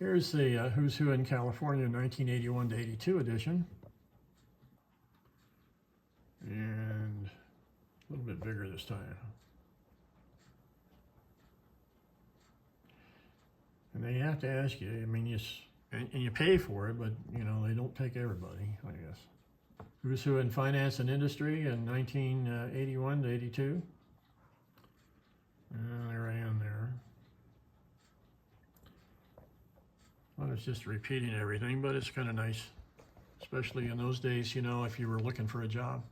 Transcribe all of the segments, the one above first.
Here's the Who's Who in California 1981 to 82 edition. And a little bit bigger this time. And they have to ask you, I mean, and you pay for it, but, you know, they don't take everybody, I guess. Who's Who in Finance and Industry in 1981 to 82. There I am there. Well, it's just repeating everything, but it's kind of nice, especially in those days, you know, if you were looking for a job.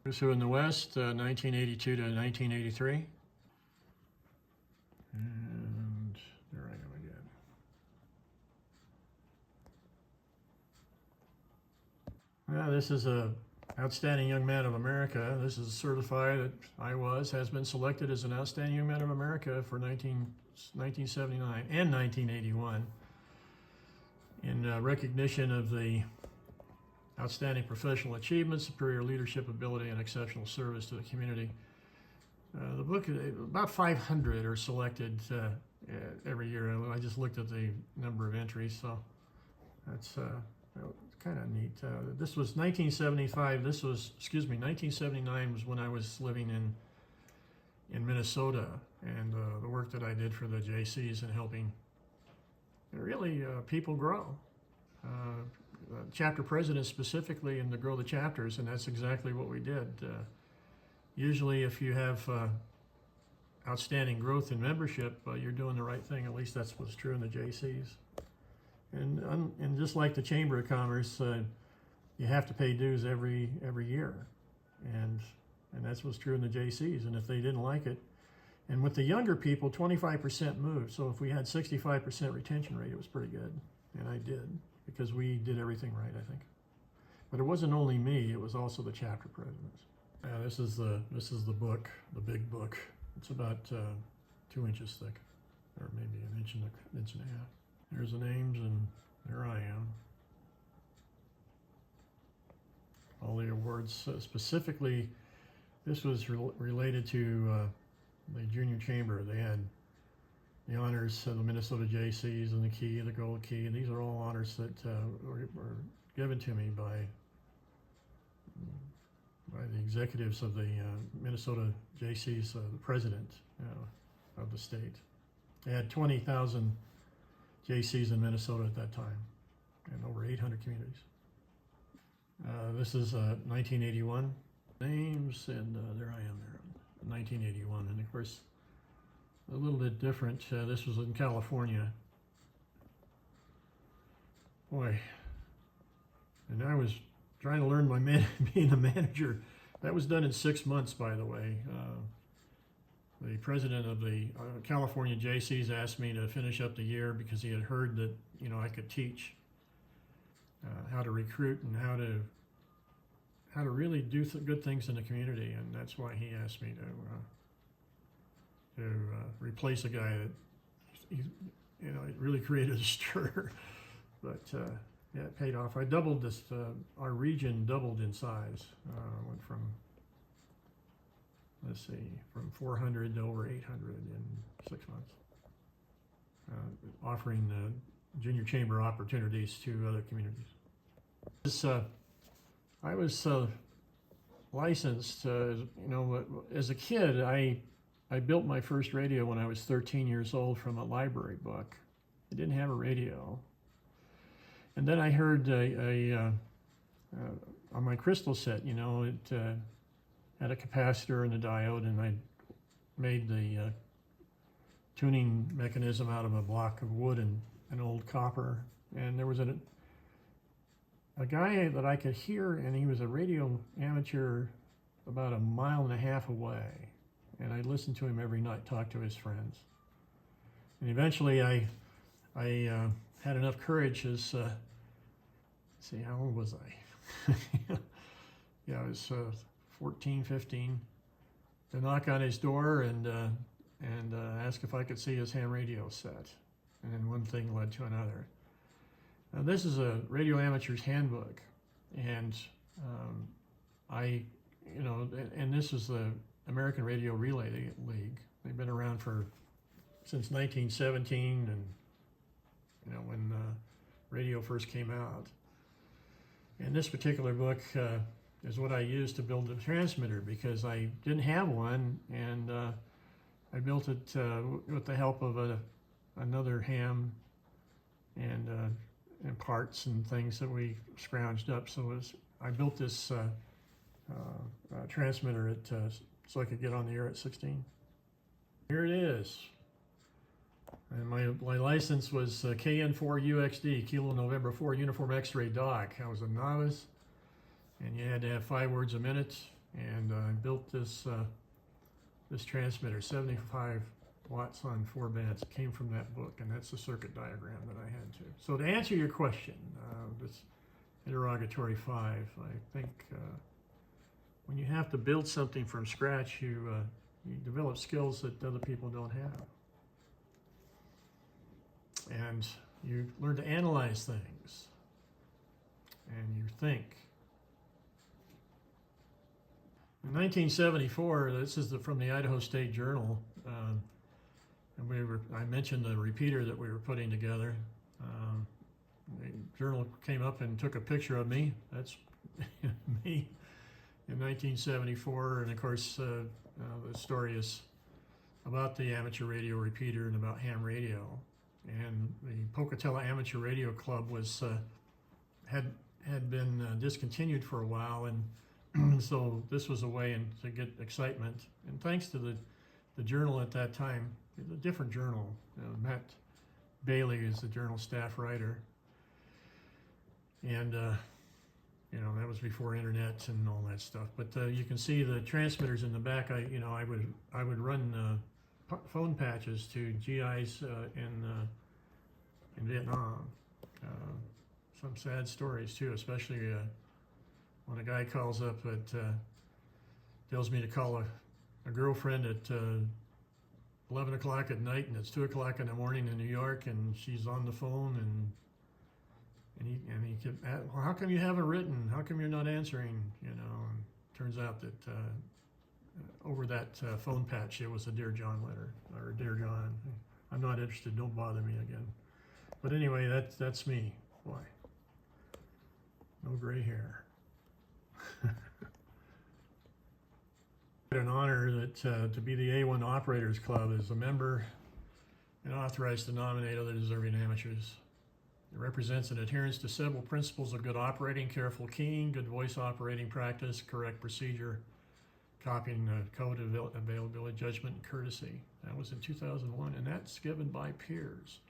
Who's Who in the West, 1982 to 1983. And there I am again. Well, this is a Outstanding Young Man of America. This is certified that has been selected as an Outstanding Young Man of America for 1979 and 1981 in recognition of the outstanding professional achievement, superior leadership ability, and exceptional service to the community. The book, about 500 are selected every year. I just looked at the number of entries, so that's kind of neat. This was 1975. 1979 was when I was living in Minnesota, and the work that I did for the JCs and helping really people grow. Chapter presidents specifically, and to grow the chapters, and that's exactly what we did. Usually if you have outstanding growth in membership, you're doing the right thing. At least that's what's true in the JCs. And just like the Chamber of Commerce, you have to pay dues every year, and that's what's true in the JCs. And if they didn't like it, and with the younger people, 25% moved. So if we had 65% retention rate, it was pretty good, and I did, because we did everything right, I think. But it wasn't only me; it was also the chapter presidents. This is the book, the big book. It's about 2 inches thick, or maybe an inch and a half. There's the names, and there I am. All the awards, specifically, this was related to the junior chamber. They had the honors of the Minnesota JCs and the key, the gold key, and these are all honors that were given to me by the executives of the Minnesota JCs, the president of the state. They had 20,000 JCs in Minnesota at that time, and over 800 communities. This is 1981 names, and there I am there, 1981, and of course a little bit different. This was in California. Boy, and I was trying to learn being a manager. That was done in 6 months, by the way. The president of the California JCs asked me to finish up the year because he had heard that, you know, I could teach how to recruit and how to really do good things in the community, and that's why he asked me to replace a guy that it really created a stir. But yeah, it paid off. I doubled this. Our region doubled in size. Went from, let's see, from 400 to over 800 in 6 months, offering junior chamber opportunities to other communities. I was licensed, as a kid. I built my first radio when I was 13 years old from a library book. I didn't have a radio. And then I heard on my crystal set, it had a capacitor and a diode, and I made the tuning mechanism out of a block of wood and an old copper. And there was a guy that I could hear, and he was a radio amateur about 1.5 miles away. And I listened to him every night, talk to his friends. And eventually I had enough courage as, see, how old was I? Yeah, I was 14, 15, to knock on his door and ask if I could see his ham radio set. And then one thing led to another. Now, this is a radio amateur's handbook, and and this is the American Radio Relay League. They've been around since 1917, and when radio first came out. And this particular book is what I used to build the transmitter, because I didn't have one, and I built it with the help of another ham and parts and things that we scrounged up. So I built this transmitter so I could get on the air at 16. Here it is. And my license was KN4UXD, Kilo November 4 Uniform X-Ray Dog. I was a novice, and you had to have 5 words a minute. And I built this transmitter, 75 watts on 4 bands. It came from that book, and that's the circuit diagram that I had to. So to answer your question, this Interrogatory 5, I think when you have to build something from scratch, you develop skills that other people don't have. And you learn to analyze things, and you think. In 1974, this is from the Idaho State Journal, and I mentioned the repeater that we were putting together. The journal came up and took a picture of me. That's me in 1974, and of course the story is about the amateur radio repeater and about ham radio. And the Pocatello Amateur Radio Club was had been discontinued for a while, and so this was a way to get excitement. And thanks to the journal at that time, a different journal. Matt Bailey is the journal staff writer, and that was before internet and all that stuff. But you can see the transmitters in the back. I would run phone patches to GIs in Vietnam. Some sad stories too, especially when a guy calls up tells me to call a girlfriend at 11 o'clock at night, and it's 2 o'clock in the morning in New York, and she's on the phone, and he kept, well, how come you haven't written? How come you're not answering? And turns out that over that phone patch, it was a Dear John letter, or Dear John, I'm not interested, don't bother me again. But anyway, that's me. Boy, no gray hair. An honor that to be the A1 Operators Club as a member and authorized to nominate other deserving amateurs. It represents an adherence to several principles of good operating, careful keying, good voice operating practice, correct procedure, copying code availability, judgment, and courtesy. That was in 2001, and that's given by peers.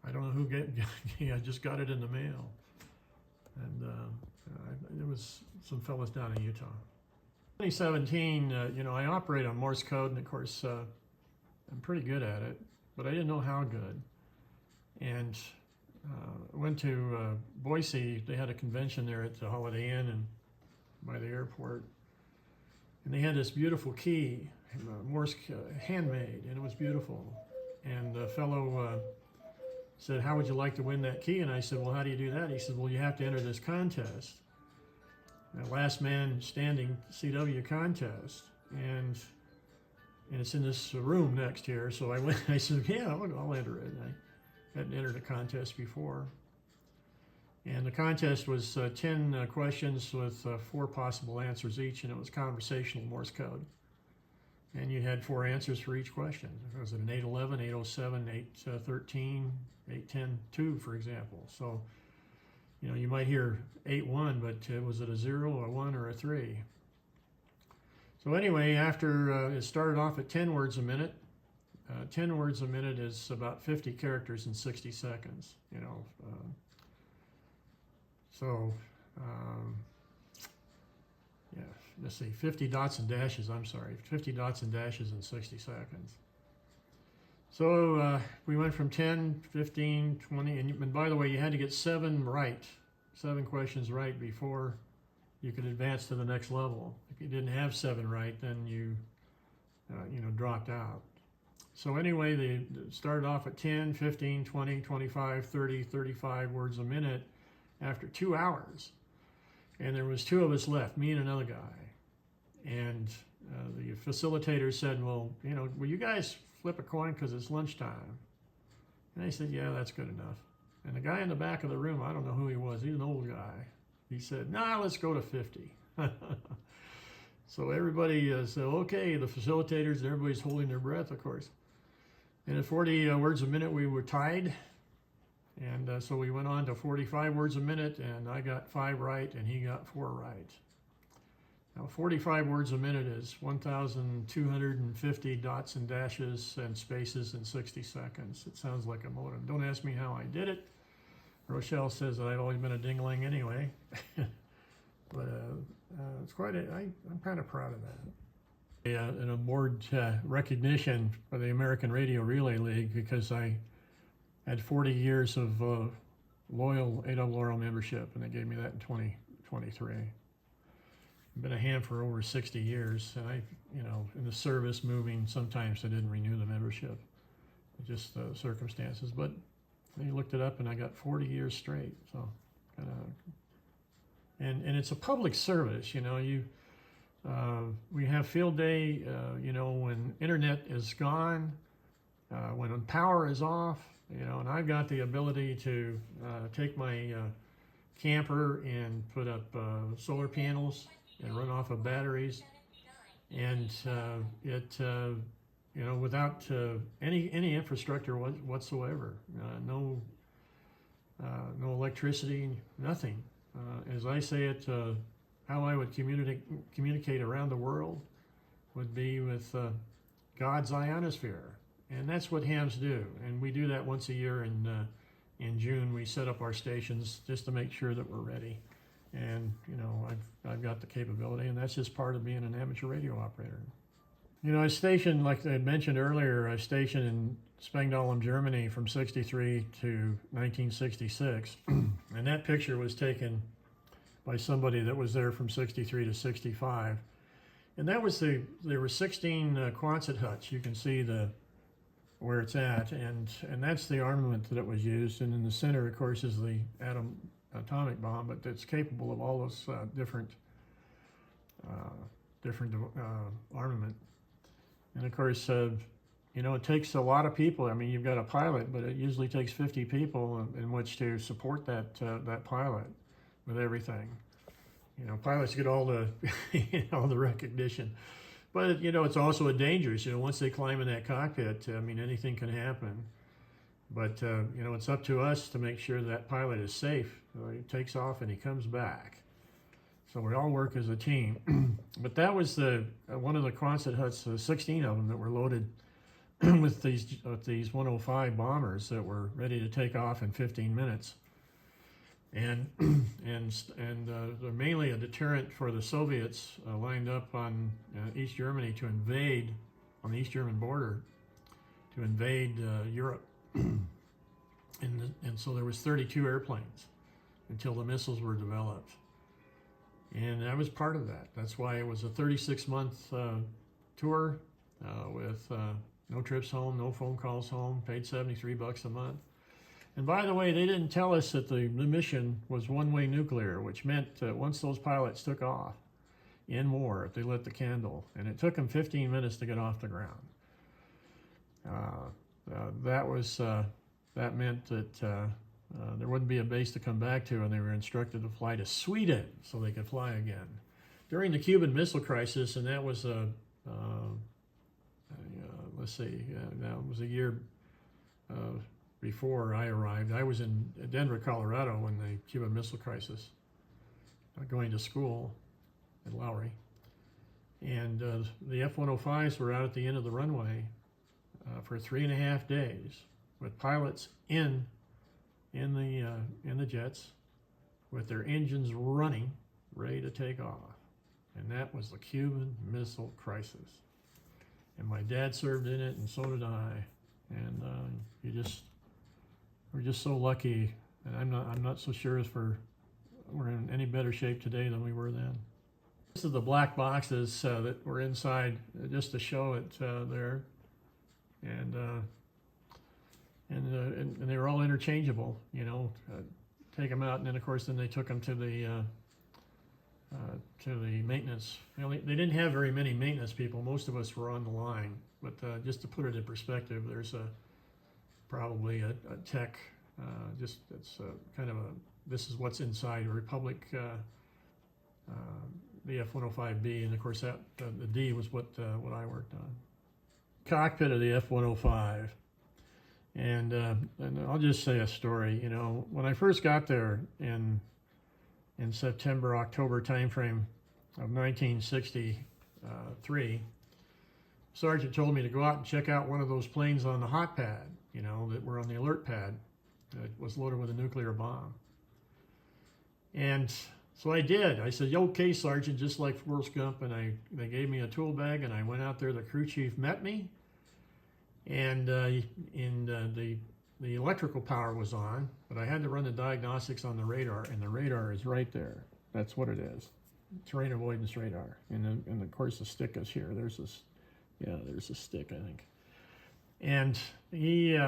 I don't know who I just got it in the mail. And there was some fellas down in Utah. 2017, I operate on Morse code, and of course, I'm pretty good at it, but I didn't know how good. And went to Boise. They had a convention there at the Holiday Inn and by the airport, and they had this beautiful key, Morse handmade, and it was beautiful. And the fellow said, "How would you like to win that key?" And I said, "Well, how do you do that?" He said, "Well, you have to enter this contest, last man standing CW contest, and it's in this room next here." So I went. I said, "Yeah, I'll enter it." I hadn't entered a contest before, and the contest was 10 questions with 4 possible answers each, and it was conversational Morse code. And you had 4 answers for each question. Was it an 811, 807, 813, 810-2, for example? So, you might hear 8-1, but was it a 0, a 1, or a 3? So anyway, after it started off at 10 words a minute. 10 words a minute is about 50 characters in 60 seconds, yeah, let's see, 50 dots and dashes, 50 dots and dashes in 60 seconds. So we went from 10, 15, 20, and by the way, you had to get 7 questions right before you could advance to the next level. If you didn't have 7 right, then you dropped out. So anyway, they started off at 10, 15, 20, 25, 30, 35 words a minute after 2 hours. And there was 2 of us left, me and another guy. And the facilitator said, "Well, will you guys flip a coin because it's lunchtime?" And I said, "Yeah, that's good enough." And the guy in the back of the room, I don't know who he was, he's an old guy. He said, nah, let's go to 50. So everybody said, okay, the facilitators, everybody's holding their breath, of course. And at 40 words a minute, we were tied. And so we went on to 45 words a minute, and I got 5 right, and he got 4 right. Now, 45 words a minute is 1,250 dots and dashes and spaces in 60 seconds. It sounds like a modem. Don't ask me how I did it. Rochelle says that I've always been a dingling anyway. But it's quite I'm kind of proud of that. An award recognition for the American Radio Relay League, because I had 40 years of loyal ARRL membership, and they gave me that in 2023. I've been a ham for over 60 years, and I, in the service moving, sometimes I didn't renew the membership, just circumstances. But they looked it up, and I got 40 years straight. So, and it's a public service. We have field day. When internet is gone, when power is off. And I've got the ability to take my camper and put up solar panels and run off of batteries, and without any infrastructure whatsoever, no electricity, nothing. As I say it, how I would communicate around the world would be with God's ionosphere. And that's what hams do. And we do that once a year in June. We set up our stations just to make sure that we're ready. And, I've got the capability, and that's just part of being an amateur radio operator. I stationed, like I mentioned earlier, I stationed in Spangdahlem, Germany from 63 to 1966. And that picture was taken by somebody that was there from 63 to 65. And that was there were 16 Quonset huts. You can see where it's at, and that's the armament that was used. And in the center, of course, is the atomic bomb, but it's capable of all those different armament. And of course, it takes a lot of people. I mean, you've got a pilot, but it usually takes 50 people in which to support that pilot with everything. Pilots get all the all the recognition. But, it's also a dangerous, once they climb in that cockpit, anything can happen. But, it's up to us to make sure that pilot is safe. He takes off and he comes back. So we all work as a team. But that was one of the Quonset huts, 16 of them that were loaded with these 105 bombers that were ready to take off in 15 minutes. And they're mainly a deterrent for the Soviets lined up on East Germany to invade, on the East German border, to invade Europe. And so there was 32 airplanes until the missiles were developed. And I was part of that. That's why it was a 36-month tour with no trips home, no phone calls home, paid $73 a month. And by the way, they didn't tell us that the mission was one-way nuclear, which meant once those pilots took off in war, they lit the candle. And it took them 15 minutes to get off the ground. That meant that there wouldn't be a base to come back to, and they were instructed to fly to Sweden so they could fly again. During the Cuban Missile Crisis, and that was that was a year before I arrived. I was in Denver, Colorado when the Cuban Missile Crisis, going to school at Lowry. And the F-105s were out at the end of the runway for 3.5 days with pilots in the jets with their engines running, ready to take off. And that was the Cuban Missile Crisis. And my dad served in it, and so did I. And we're just so lucky. And I'm not so sure we're in any better shape today than we were then. This is the black boxes that were inside, just to show it there. And they were all interchangeable, take them out, and then of course they took them to the maintenance. They didn't have very many maintenance people. Most of us were on the line, but just to put it in perspective, there's probably a tech Just it's kind of this is what's inside a Republic, the F-105B, and of course that the D was what I worked on. Cockpit of the F-105, and I'll just say a story. You know, when I first got there in September, October timeframe of 1963, Sergeant told me to go out and check out one of those planes on the hot pad, you know, that were on the alert pad that was loaded with a nuclear bomb. And so I did. I said, okay, Sergeant, just like Forrest Gump, and they gave me a tool bag, and I went out there. The crew chief met me, and the electrical power was on, but I had to run the diagnostics on the radar, and the radar is right there. That's what it is. Terrain avoidance radar. And of course the stick is here. There's this, yeah, there's a stick, I think. And he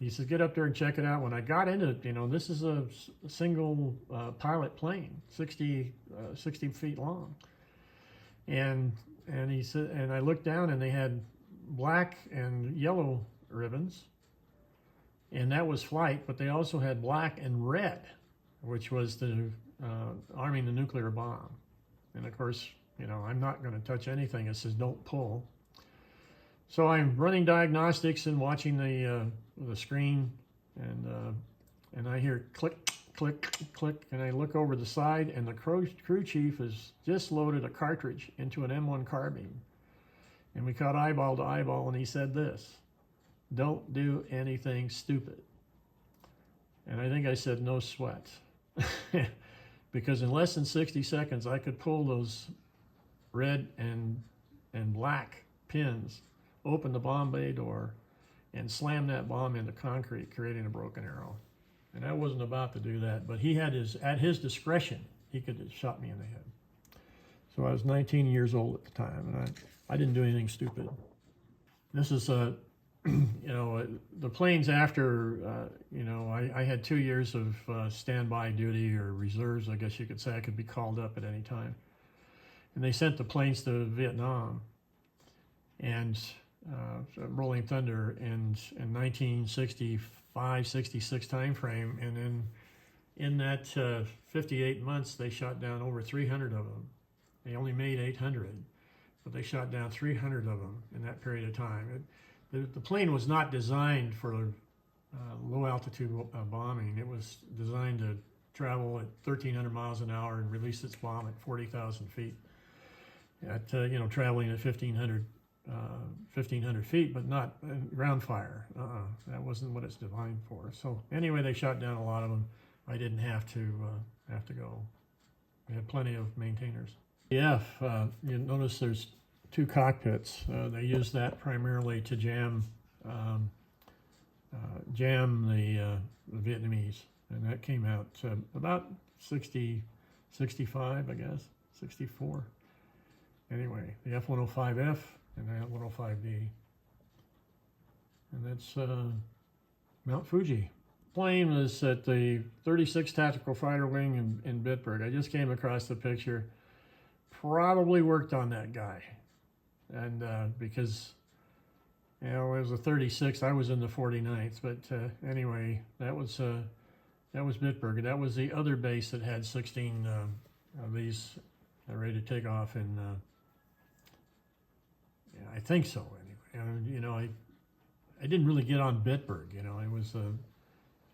said, get up there and check it out. When I got into it, you know, this is a single pilot plane, 60 feet long. And he said, and I looked down, and they had black and yellow ribbons, and that was flight, but they also had black and red, which was the arming the nuclear bomb. And of course, you know, I'm not going to touch anything. It says don't pull. So I'm running diagnostics and watching the screen, and I hear click, click, click, and I look over the side, and the crew chief has just loaded a cartridge into an M1 carbine. And we caught eyeball to eyeball, and he said this: don't do anything stupid. And I think I said no sweat. Because in less than 60 seconds, I could pull those red and black pins, open the bomb bay door, and slam that bomb into concrete, creating a broken arrow. And I wasn't about to do that, but he had at his discretion, he could have shot me in the head. So I was 19 years old at the time, and I didn't do anything stupid. This is you know, the planes after, you know, I had 2 years of standby duty, or reserves, I guess you could say. I could be called up at any time. And they sent the planes to Vietnam, and Rolling Thunder, and in 1965, 66 time frame. And then in that 58 months, they shot down over 300 of them. They only made 800, but they shot down 300 of them in that period of time. The plane was not designed for low altitude bombing. It was designed to travel at 1,300 miles an hour and release its bomb at 40,000 feet. At you know, traveling at 1,500 feet, but not ground fire. That wasn't what it's designed for. So anyway, they shot down a lot of them. I didn't have to go. We had plenty of maintainers. You notice there's two cockpits. They use that primarily to jam the Vietnamese, and that came out about 65, I guess, 64. Anyway, the F-105F and the F-105B, and that's Mount Fuji. Plane was at the 36th Tactical Fighter Wing in Bitburg. I just came across the picture. Probably worked on that guy. And because, you know, it was a 36th, I was in the 49th. But anyway, that was Bitburg. That was the other base that had 16 of these ready to take off. And yeah, I think so. Anyway, you know, I didn't really get on Bitburg. You know, it was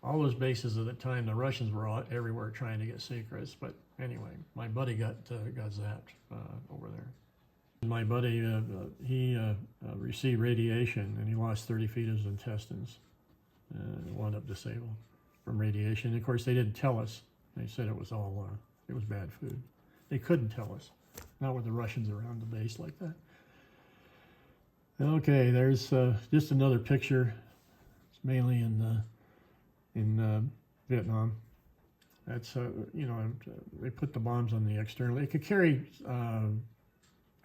all those bases at the time. The Russians were all everywhere trying to get secrets. But anyway, my buddy got zapped over there. My buddy, he received radiation, and he lost 30 feet of his intestines and wound up disabled from radiation. And of course, they didn't tell us. They said it was all, it was bad food. They couldn't tell us. Not with the Russians around the base like that. Okay, there's just another picture. It's mainly in Vietnam. That's, you know, they put the bombs on the external. It could carry, I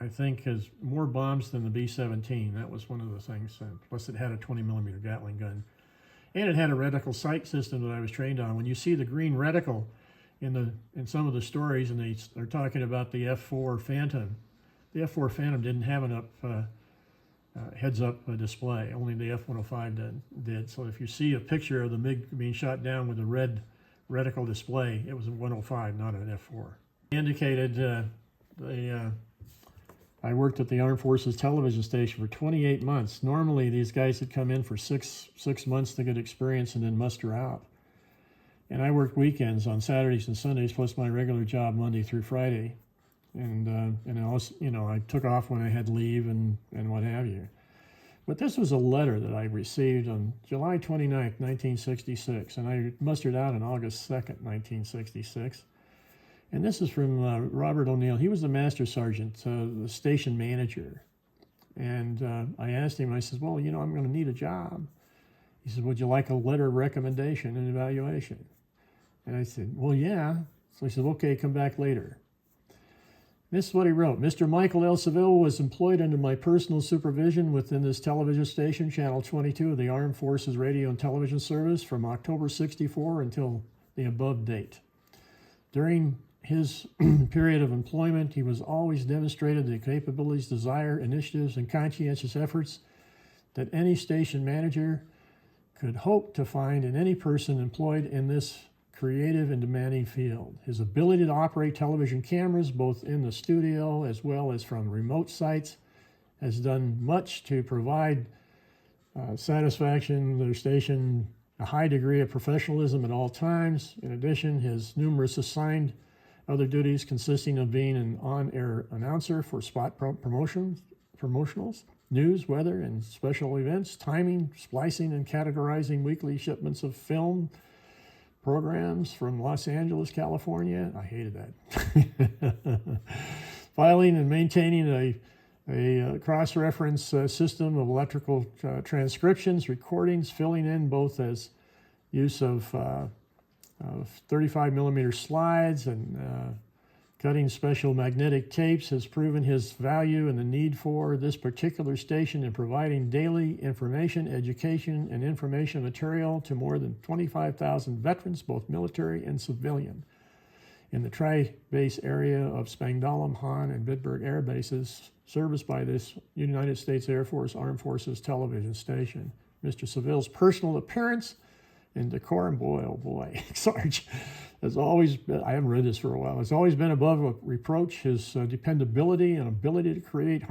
think, has more bombs than the B-17. That was one of the things. Plus, it had a 20-millimeter Gatling gun. And it had a reticle sight system that I was trained on. When you see the green reticle in some of the stories, and they're talking about the F-4 Phantom, the F-4 Phantom didn't have enough heads-up display. Only the F-105 did. So if you see a picture of the MiG being shot down with a red reticle display, it was a 105, not an F-4. Indicated I worked at the Armed Forces television station for 28 months. Normally, these guys had come in for six months to get experience and then muster out. And I worked weekends on Saturdays and Sundays, plus my regular job Monday through Friday. And also, I took off when I had leave and what have you. But this was a letter that I received on July 29th, 1966, and I mustered out on August 2nd, 1966. And this is from Robert O'Neill. He was the master sergeant, the station manager. And I asked him, I said, well, I'm going to need a job. He said, would you like a letter of recommendation and evaluation? And I said, well, yeah. So he said, okay, come back later. This is what he wrote. Mr. Michael L. Saville was employed under my personal supervision within this television station, Channel 22 of the Armed Forces Radio and Television Service, from October 64 until the above date. During his period of employment, he was always demonstrated the capabilities, desire, initiatives, and conscientious efforts that any station manager could hope to find in any person employed in this creative and demanding field. His ability to operate television cameras, both in the studio as well as from remote sites, has done much to provide satisfaction to their station, a high degree of professionalism at all times. In addition, his numerous assigned other duties consisting of being an on-air announcer for spot promotionals, news, weather, and special events, timing, splicing, and categorizing weekly shipments of film programs from Los Angeles, California. I hated that. Filing and maintaining a cross-reference system of electrical transcriptions, recordings, filling in both as use of 35 millimeter slides and cutting special magnetic tapes has proven his value and the need for this particular station in providing daily information, education, and information material to more than 25,000 veterans, both military and civilian, in the tri-base area of Spangdahlem, Hahn, and Bitburg air bases serviced by this United States Air Force Armed Forces television station. Mr. Saville's personal appearance and decorum, boy, oh boy, Sarge, has always been, I haven't read this for a while, has always been above reproach. His dependability and ability to create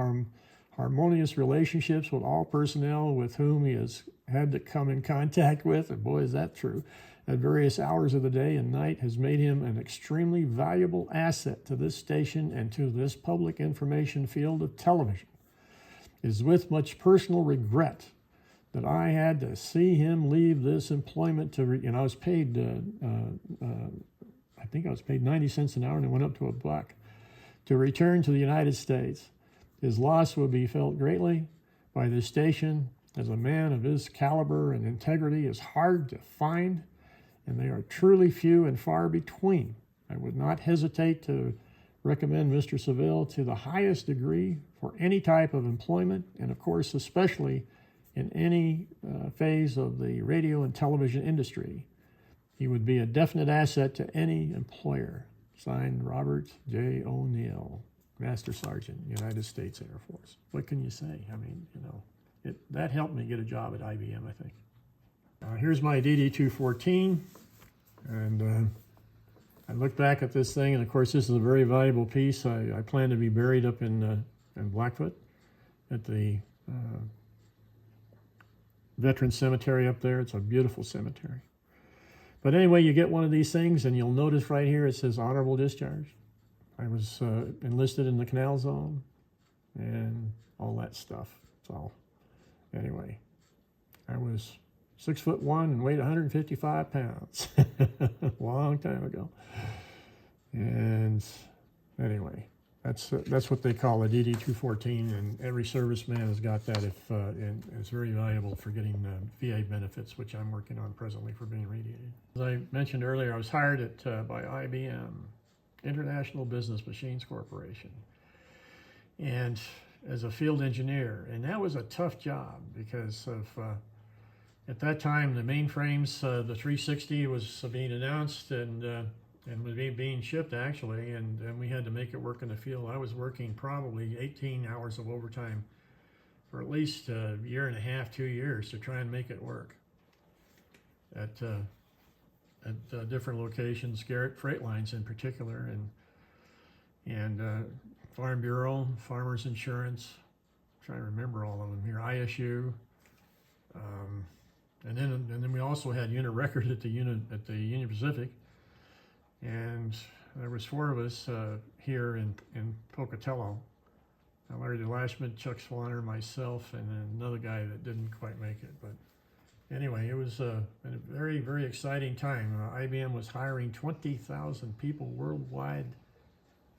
harmonious relationships with all personnel with whom he has had to come in contact with, and boy, is that true, at various hours of the day and night, has made him an extremely valuable asset to this station and to this public information field of television. It is with much personal regret that I had to see him leave this employment I was paid, I think I was paid 90 cents an hour, and it went up to $1, to return to the United States. His loss will be felt greatly by this station, as a man of his caliber and integrity is hard to find, and they are truly few and far between. I would not hesitate to recommend Mr. Saville to the highest degree for any type of employment, and of course, especially in any phase of the radio and television industry. He would be a definite asset to any employer. Signed, Robert J. O'Neill, Master Sergeant, United States Air Force. What can you say? I mean, that helped me get a job at IBM, I think. Here's my DD-214, and I look back at this thing, and of course, this is a very valuable piece. I plan to be buried up in Blackfoot at the Veteran Cemetery up there. It's a beautiful cemetery. But anyway, you get one of these things, and you'll notice right here it says honorable discharge. I was enlisted in the Canal Zone and all that stuff. So anyway, I was 6'1" and weighed 155 pounds. Long time ago. And anyway, that's what they call a DD-214, and every serviceman has got that. And it's very valuable for getting VA benefits, which I'm working on presently for being radiated. As I mentioned earlier, I was hired by IBM, International Business Machines Corporation, and as a field engineer, and that was a tough job because of at that time the mainframes, the 360 was being announced and was being shipped actually, and we had to make it work in the field. I was working probably 18 hours of overtime for at least a year and a half, 2 years to try and make it work at different locations, Garrett Freight Lines in particular, and Farm Bureau, Farmers Insurance. I'm trying to remember all of them here. ISU, and then we also had unit record at the Union Pacific, and there was 4 of us here in Pocatello. Larry DeLashman, Chuck Swanner, myself, and then another guy that didn't quite make it. But anyway, it was a very, very exciting time. IBM was hiring 20,000 people worldwide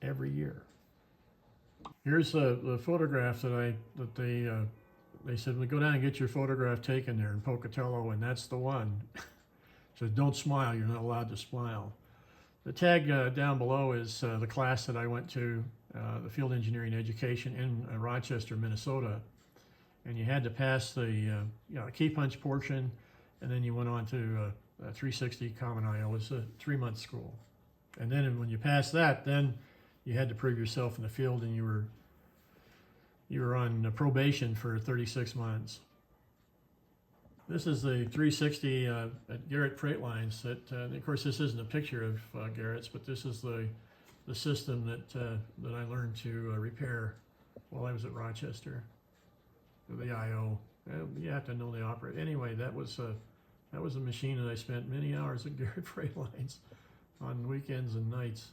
every year. Here's the photograph that they said, well, go down and get your photograph taken there in Pocatello, and that's the one. So don't smile, you're not allowed to smile. The tag down below is the class that I went to, the field engineering education in Rochester, Minnesota. And you had to pass the key punch portion, and then you went on to 360 Common IO. It was a 3-month school. And then when you passed that, then you had to prove yourself in the field, and you were on probation for 36 months. This is the 360 at Garrett Freight Lines. Of course, this isn't a picture of Garrett's, but this is the system that I learned to repair while I was at Rochester. The IO. You have to know the operator. Anyway, that was a machine that I spent many hours at Garrett Freight Lines on weekends and nights.